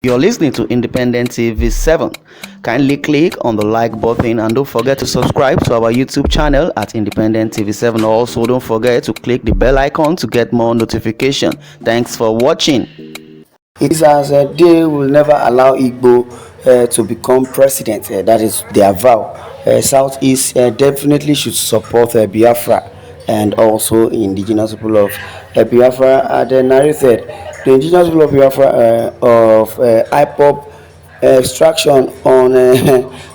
You're listening to Independent TV 7. Kindly click on the like button and don't forget to subscribe to our YouTube channel at Independent TV 7. Also, don't forget to click the bell icon to get more notification. Thanks for watching. It is as they will never allow Igbo to become president. That is their vow. Southeast definitely should support Biafra and also indigenous people of Biafra are narrated. The indigenous people of Biafra of IPOP extraction on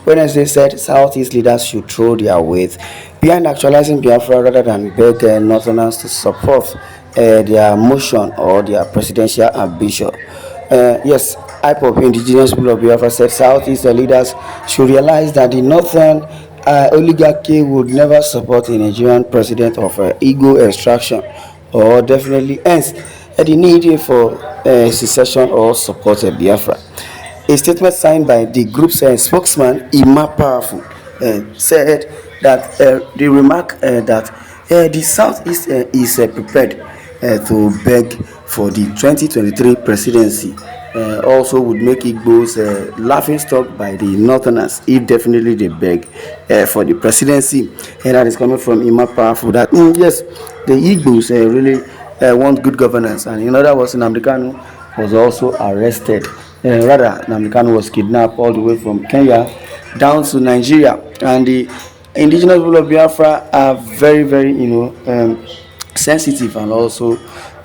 Wednesday said Southeast leaders should throw their weight behind actualizing Biafra rather than beg Northerners to support their motion or their presidential ambition. Yes, IPOP, indigenous people of Biafra, said Southeast leaders should realize that the Northern oligarchy would never support a Nigerian president of Igbo extraction or definitely hence the need for secession or support Biafra. A statement signed by the group's spokesman, Ima Powerful, said that the remark that the Southeast is prepared to beg for the 2023 presidency also would make Igbos laughing stock by the Northerners if definitely they beg for the presidency. And that is coming from Ima Powerful that yes, the Igbos really want good governance. And in other words, Nnamdi KANU was also arrested. Nnamdi KANU was kidnapped all the way from Kenya down to Nigeria, and the indigenous people of Biafra are very, very, sensitive and also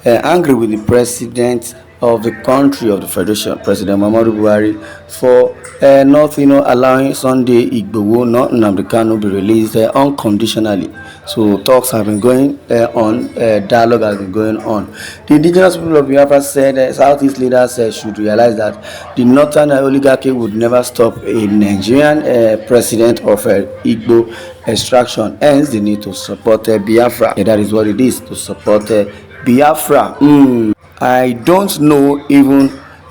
angry with the president of the country of the Federation, President Muhammadu Buhari, for not, allowing Sunday Igboho, not Nnamdi KANU, be released unconditionally. So talks have been going on, dialogue has been going on. The indigenous people of Biafra said Southeast leaders should realize that the northern oligarchy would never stop a Nigerian president of Igbo extraction. Hence, they need to support Biafra. That is what it is, to support Biafra. I don't know even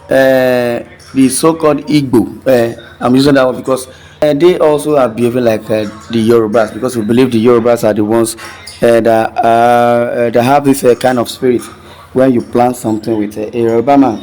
the so-called Igbo. I'm using that one because they also are behaving like the Yorubas, because we believe the Yorubas are the ones that have this kind of spirit. When you plan something with a Yoruba man,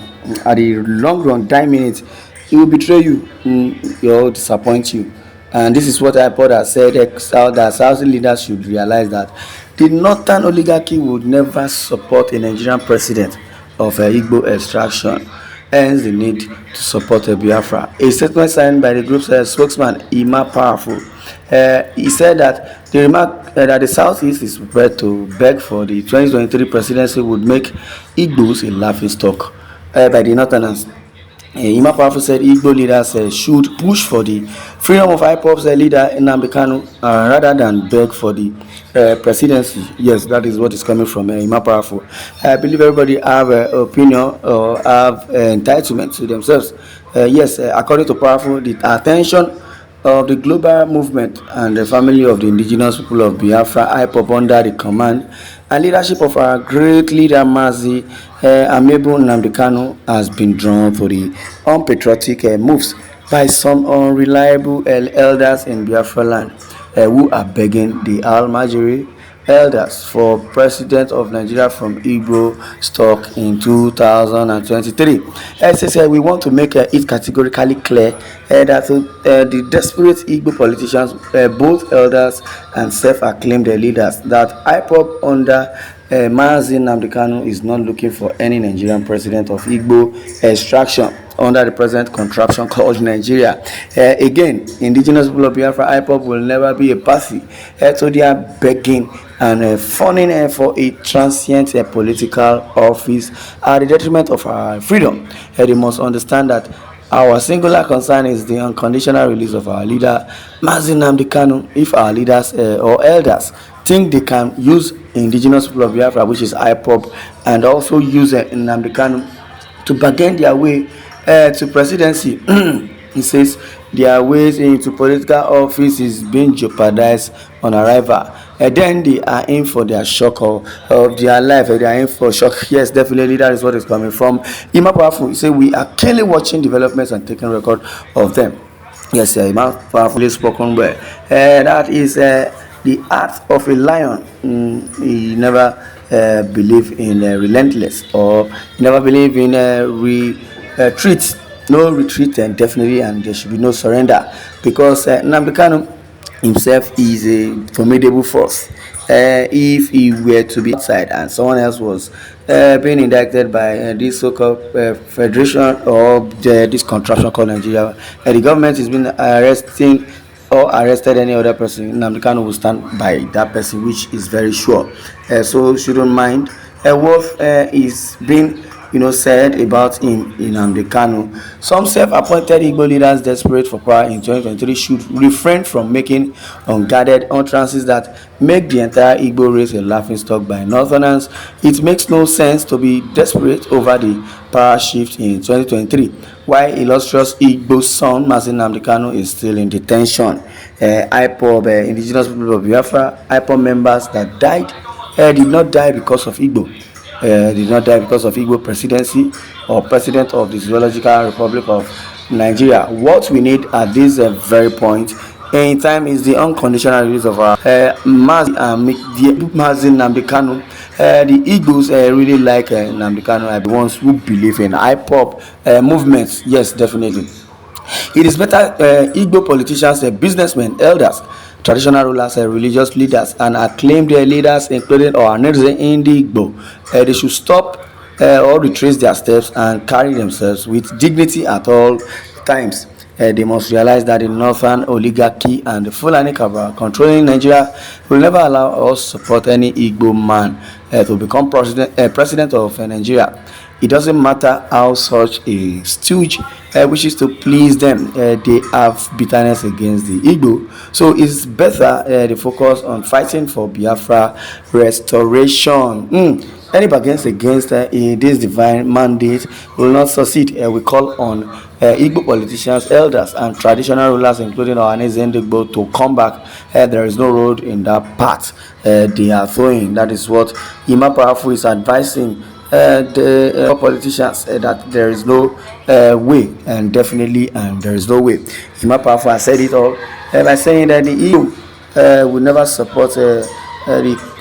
at the long run, 10 minutes, he will betray you, he will disappoint you. And this is what IPOD has said, that South leaders should realize that the northern oligarchy would never support a Nigerian president of Igbo extraction. Hence, the need to support Biafra. A statement signed by the group's spokesman, Ima Powerful, he said that the remark that the Southeast is prepared to beg for the 2023 presidency would make Igbos a laughingstock by the Northerners. Ima Powerful said Igbo leaders should push for the freedom of IPOP's leader Nnamdi KANU rather than beg for the presidency. Yes, that is what is coming from Ima Powerful. I believe everybody have opinion or have entitlement to themselves. Yes, according to Powerful, the attention of the global movement and the family of the indigenous people of Biafra, IPOP, under the command and leadership of our great leader Mazi Amebu Nnamdi KANU, has been drawn to the unpatriotic moves by some unreliable elders in Biafra land who are begging the Al-Majiri elders for president of Nigeria from Igbo stock in 2023. Says we want to make it categorically clear that the desperate Igbo politicians, both elders and self-acclaimed leaders, that IPOP under Mazi Nnamdi KANU is not looking for any Nigerian president of Igbo extraction under the present contraption called Nigeria. Again, indigenous people of Biafra, IPOP, will never be a party. So they are begging and fawning for a transient political office at the detriment of our freedom. They must understand that our singular concern is the unconditional release of our leader, Mazi Nnamdi KANU. If our leaders or elders think they can use indigenous people of Biafra, which is IPOP, and also use Nnamdi KANU to bargain their way to presidency, he says their ways into political office is being jeopardized on arrival. And then they are in for their shock of their life. They are in for shock. Yes, definitely, that is what is coming from Ima Powerful. He said we are clearly watching developments and taking record of them. Yes, Ima Powerfully spoken well. That is the art of a lion. He never believe in relentless, or he never believe in retreat no retreat and definitely, and there should be no surrender, because Nnamdi Kanu himself is a formidable force. If he were to be outside and someone else was being indicted by this so-called federation or this contraption called Nigeria, the government has been arresting or arrested any other person, Nnamdi Kanu will stand by that person, which is very sure. So shouldn't mind what is being said about him in Nnamdi Kanu. Some self-appointed Igbo leaders desperate for power in 2023 should refrain from making unguarded utterances that make the entire Igbo race a laughingstock by Northerners. It makes no sense to be desperate over the power shift in 2023 while illustrious Igbo son Mazi Nnamdi Kanu is still in detention. IPOB, indigenous people of Biafra, IPOB members that died did not die because of Igbo. Did not die because of Igbo presidency or president of the Zoological Republic of Nigeria. What we need at this very point in time is the unconditional release of our Mazi Nnamdi Kanu. The Igbos really like Nnamdi Kanu are the ones who believe in IPOP movements. Yes, definitely. It is better Igbo politicians, businessmen, elders, traditional rulers, religious leaders, and acclaimed leaders, including Ohaneze Igbo. They should stop or retrace their steps and carry themselves with dignity at all times. They must realize that the northern oligarchy and the Fulani cabal controlling Nigeria will never allow us to support any Igbo man to become president of Nigeria. It doesn't matter how such a stooge wishes to please them, they have bitterness against the Igbo. So it's better they focus on fighting for Biafra restoration. Any against this divine mandate will not succeed. We call on Igbo politicians, elders, and traditional rulers, including Ohaneze Igbo, to come back. There is no road in that path they are throwing. That is what Ima Powerful is advising the politicians, that there is no way, and definitely, and there is no way. Ima Powerful has said it all by saying that the EU will never support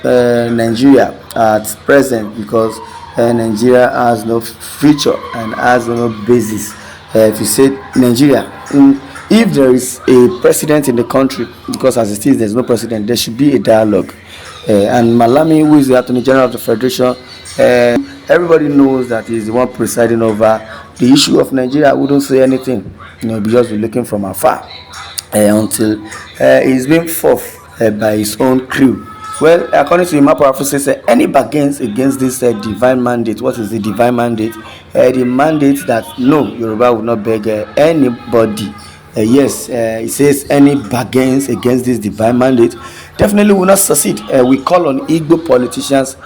Nigeria at present, because Nigeria has no future and has no basis. If you say Nigeria, if there is a president in the country, because as it is there's no president, there should be a dialogue. And Malami, who is the Attorney General of the Federation, everybody knows that he's the one presiding over the issue of Nigeria. Wouldn't say anything, because we're looking from afar until he's being forth by his own crew. Well, according to Ima Powerful, says any bargains against this divine mandate. What is the divine mandate? The mandate that no, Yoruba will not beg anybody. Yes, it says any bargains against this divine mandate definitely will not succeed. We call on Igbo politicians,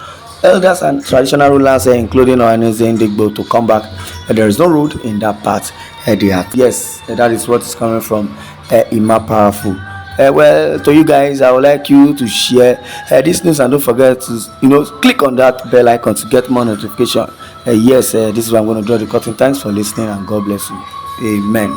elders, and traditional rulers, including Ohaneze Igbo, to come back. There is no road in that path. Yes, that is what is coming from Ima Powerful. Well, to you guys, I would like you to share this news, and don't forget to click on that bell icon to get more notification. Yes, this is what I'm going to draw the curtain. Thanks for listening, and God bless you. Amen.